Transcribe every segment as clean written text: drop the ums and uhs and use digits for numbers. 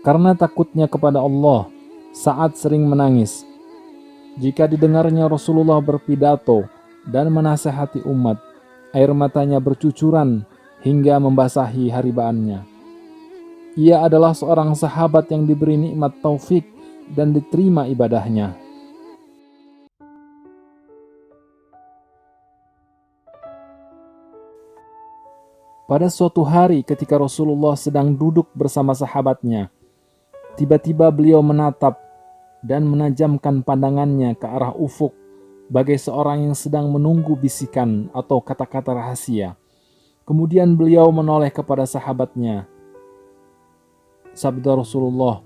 karena takutnya kepada Allah saat sering menangis. Jika didengarnya Rasulullah berpidato dan menasihati umat, air matanya bercucuran hingga membasahi haribaannya. Ia adalah seorang sahabat yang diberi nikmat taufik dan diterima ibadahnya. Pada suatu hari ketika Rasulullah sedang duduk bersama sahabatnya, tiba-tiba beliau menatap dan menajamkan pandangannya ke arah ufuk bagai seorang yang sedang menunggu bisikan atau kata-kata rahasia. Kemudian beliau menoleh kepada sahabatnya. Sabda Rasulullah,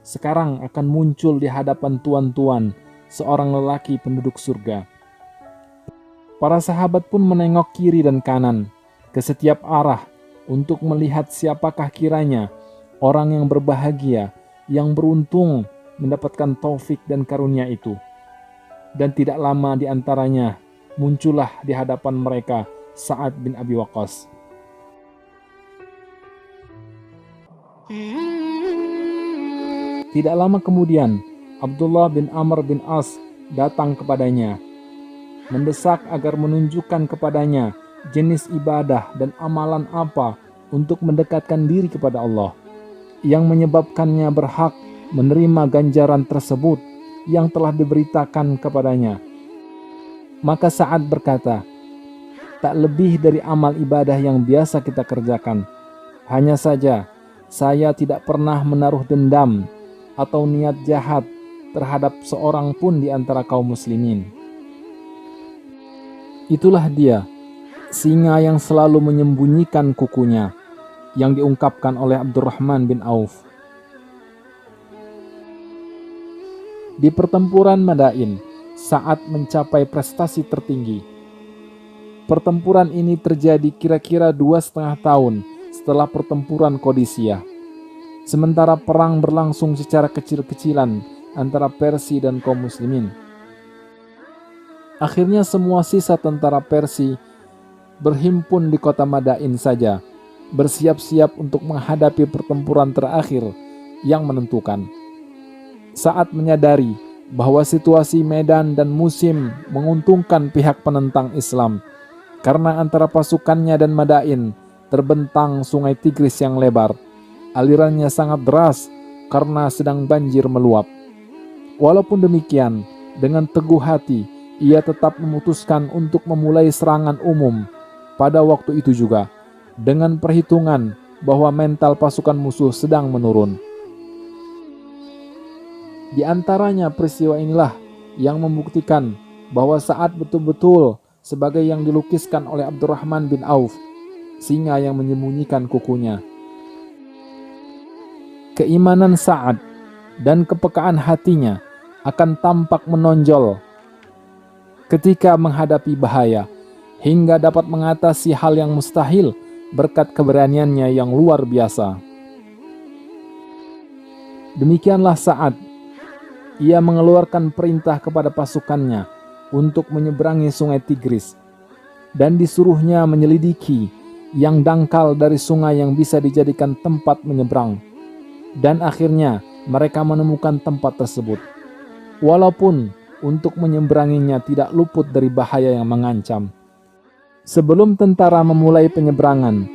"Sekarang akan muncul di hadapan tuan-tuan seorang lelaki penduduk surga." Para sahabat pun menengok kiri dan kanan ke setiap arah untuk melihat siapakah kiranya orang yang berbahagia, yang beruntung mendapatkan taufik dan karunia itu. Dan tidak lama di antaranya muncullah di hadapan mereka Sa'ad bin Abi Waqqas. Tidak lama kemudian, Abdullah bin Amr bin As datang kepadanya, mendesak agar menunjukkan kepadanya jenis ibadah dan amalan apa untuk mendekatkan diri kepada Allah, yang menyebabkannya berhak menerima ganjaran tersebut yang telah diberitakan kepadanya. Maka Sa'ad berkata, "Tak lebih dari amal ibadah yang biasa kita kerjakan. Hanya saja, saya tidak pernah menaruh dendam atau niat jahat terhadap seorang pun di antara kaum muslimin." Itulah dia, singa yang selalu menyembunyikan kukunya, yang diungkapkan oleh Abdurrahman bin Auf. Di pertempuran Madain, Sa'ad mencapai prestasi tertinggi. Pertempuran ini terjadi kira-kira 2,5 tahun setelah pertempuran Qadisiyah. Sementara perang berlangsung secara kecil-kecilan antara Persia dan kaum muslimin. Akhirnya semua sisa tentara Persia berhimpun di kota Madain saja, bersiap-siap untuk menghadapi pertempuran terakhir yang menentukan. Saat menyadari bahwa situasi medan dan musim menguntungkan pihak penentang Islam, karena antara pasukannya dan Madain terbentang sungai Tigris yang lebar. Alirannya sangat deras karena sedang banjir meluap. Walaupun demikian, dengan teguh hati, ia tetap memutuskan untuk memulai serangan umum pada waktu itu juga, dengan perhitungan bahwa mental pasukan musuh sedang menurun. Di antaranya peristiwa inilah yang membuktikan bahwa Sa'ad betul-betul sebagai yang dilukiskan oleh Abdurrahman bin Auf, singa yang menyembunyikan kukunya. Keimanan Sa'ad dan kepekaan hatinya akan tampak menonjol ketika menghadapi bahaya, hingga dapat mengatasi hal yang mustahil berkat keberaniannya yang luar biasa. Demikianlah Sa'ad. Ia mengeluarkan perintah kepada pasukannya untuk menyeberangi sungai Tigris, dan disuruhnya menyelidiki yang dangkal dari sungai yang bisa dijadikan tempat menyeberang. Dan akhirnya mereka menemukan tempat tersebut. Walaupun untuk menyeberanginya tidak luput dari bahaya yang mengancam. Sebelum tentara memulai penyeberangan,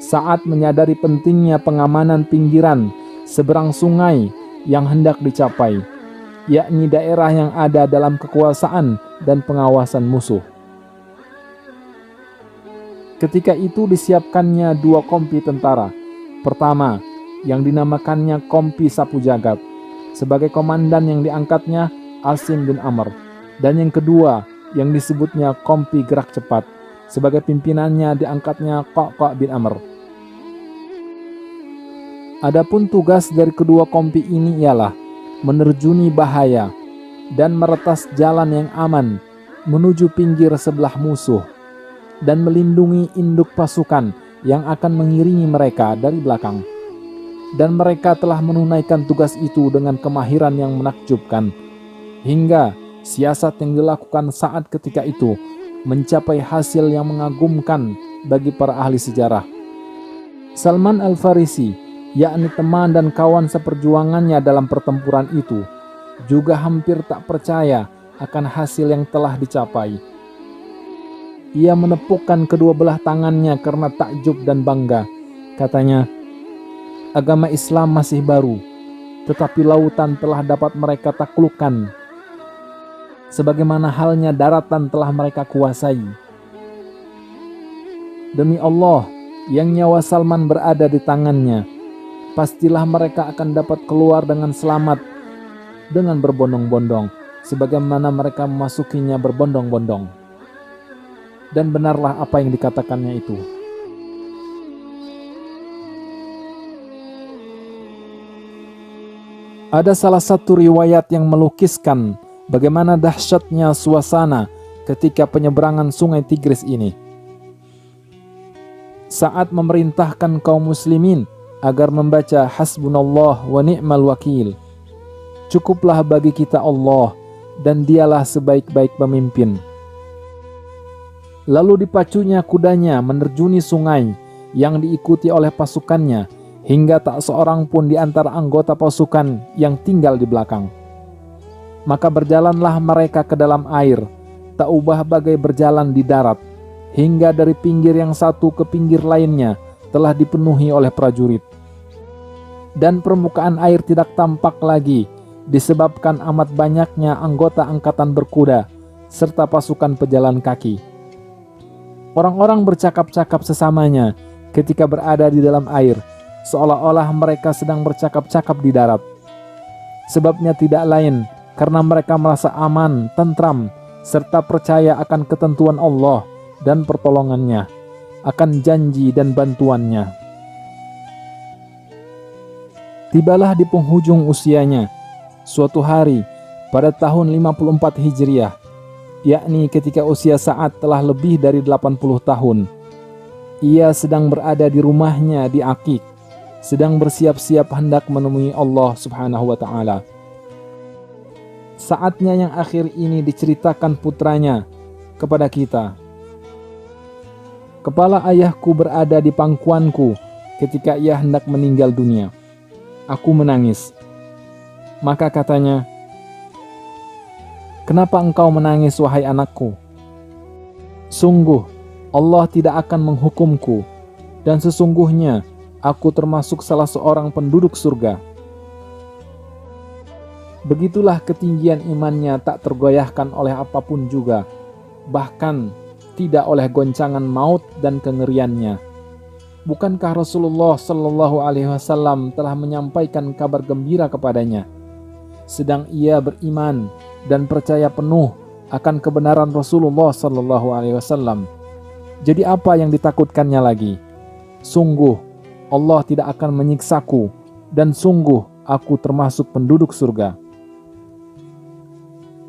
Sa'ad menyadari pentingnya pengamanan pinggiran seberang sungai yang hendak dicapai, yakni daerah yang ada dalam kekuasaan dan pengawasan musuh. Ketika itu disiapkannya 2 kompi tentara. Pertama, yang dinamakannya Kompi Sapu Jagat, sebagai komandan yang diangkatnya Asim bin Amr, dan yang kedua yang disebutnya Kompi Gerak Cepat, sebagai pimpinannya diangkatnya Qa'qa' bin Amr. Adapun tugas dari kedua kompi ini ialah menerjuni bahaya dan meretas jalan yang aman menuju pinggir sebelah musuh, dan melindungi induk pasukan yang akan mengiringi mereka dari belakang. Dan mereka telah menunaikan tugas itu dengan kemahiran yang menakjubkan, hingga siasat yang dilakukan saat ketika itu mencapai hasil yang mengagumkan bagi para ahli sejarah. Salman Al-Farisi yakni teman dan kawan seperjuangannya dalam pertempuran itu, juga hampir tak percaya akan hasil yang telah dicapai. Ia menepukkan kedua belah tangannya karena takjub dan bangga. Katanya, agama Islam masih baru, tetapi lautan telah dapat mereka taklukkan, sebagaimana halnya daratan telah mereka kuasai. Demi Allah, yang nyawa Salman berada di tangannya, pastilah mereka akan dapat keluar dengan selamat dengan berbondong-bondong, sebagaimana mereka memasukinya berbondong-bondong. Dan benarlah apa yang dikatakannya itu. Ada salah satu riwayat yang melukiskan bagaimana dahsyatnya suasana ketika penyeberangan sungai Tigris ini. Saat memerintahkan kaum muslimin agar membaca hasbunallah wa ni'mal wakil. Cukuplah bagi kita Allah dan dialah sebaik-baik pemimpin. Lalu dipacunya kudanya menerjuni sungai yang diikuti oleh pasukannya, hingga tak seorang pun di antara anggota pasukan yang tinggal di belakang. Maka berjalanlah mereka ke dalam air, tak ubah bagai berjalan di darat, hingga dari pinggir yang satu ke pinggir lainnya telah dipenuhi oleh prajurit. Dan permukaan air tidak tampak lagi, disebabkan amat banyaknya anggota angkatan berkuda, serta pasukan pejalan kaki. Orang-orang bercakap-cakap sesamanya ketika berada di dalam air, seolah-olah mereka sedang bercakap-cakap di darat. Sebabnya tidak lain karena mereka merasa aman, tentram, serta percaya akan ketentuan Allah dan pertolongannya, akan janji dan bantuannya. Tibalah di penghujung usianya, suatu hari pada tahun 54 Hijriah, yakni ketika usia Sa'ad telah lebih dari 80 tahun. Ia sedang berada di rumahnya di Aqiq, sedang bersiap-siap hendak menemui Allah Subhanahu wa Ta'ala. Saatnya yang akhir ini diceritakan putranya kepada kita. Kepala ayahku berada di pangkuanku ketika ia hendak meninggal dunia. Aku menangis. Maka katanya, "Kenapa engkau menangis, wahai anakku? Sungguh, Allah tidak akan menghukumku, dan sesungguhnya aku termasuk salah seorang penduduk surga." Begitulah ketinggian imannya tak tergoyahkan oleh apapun juga, bahkan tidak oleh goncangan maut dan kengeriannya. Bukankah Rasulullah Shallallahu Alaihi Wasallam telah menyampaikan kabar gembira kepadanya, sedang ia beriman dan percaya penuh akan kebenaran Rasulullah Shallallahu Alaihi Wasallam. Jadi apa yang ditakutkannya lagi? Sungguh Allah tidak akan menyiksaku, dan sungguh aku termasuk penduduk surga.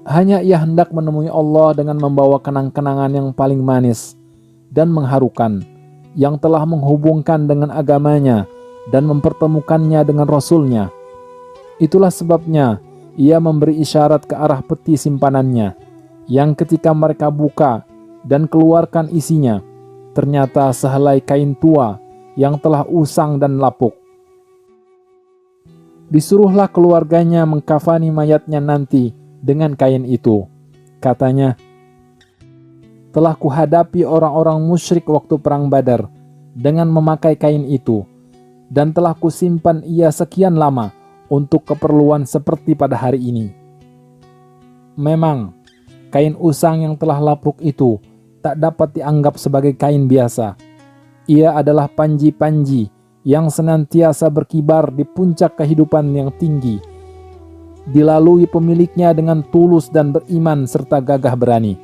Hanya ia hendak menemui Allah dengan membawa kenang-kenangan yang paling manis dan mengharukan, yang telah menghubungkan dengan agamanya dan mempertemukannya dengan Rasulnya. Itulah sebabnya ia memberi isyarat ke arah peti simpanannya, yang ketika mereka buka dan keluarkan isinya, ternyata sehelai kain tua yang telah usang dan lapuk. Disuruhlah keluarganya mengkafani mayatnya nanti dengan kain itu. Katanya, "Telah kuhadapi orang-orang musyrik waktu perang Badar dengan memakai kain itu, dan telah kusimpan ia sekian lama untuk keperluan seperti pada hari ini." Memang, kain usang yang telah lapuk itu tak dapat dianggap sebagai kain biasa. Ia adalah panji-panji yang senantiasa berkibar di puncak kehidupan yang tinggi, dilalui pemiliknya dengan tulus dan beriman serta gagah berani.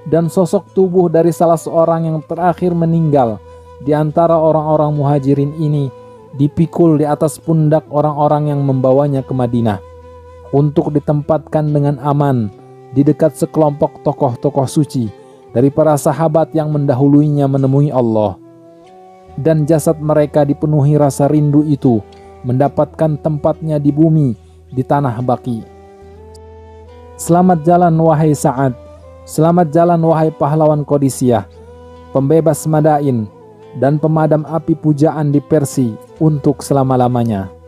Dan sosok tubuh dari salah seorang yang terakhir meninggal di antara orang-orang muhajirin ini dipikul di atas pundak orang-orang yang membawanya ke Madinah untuk ditempatkan dengan aman di dekat sekelompok tokoh-tokoh suci dari para sahabat yang mendahuluinya menemui Allah. Dan jasad mereka dipenuhi rasa rindu itu mendapatkan tempatnya di bumi, di tanah baki. Selamat jalan wahai Sa'ad, selamat jalan wahai pahlawan Qadisiyah, pembebas Madain, dan pemadam api pujaan di Persia untuk selama-lamanya.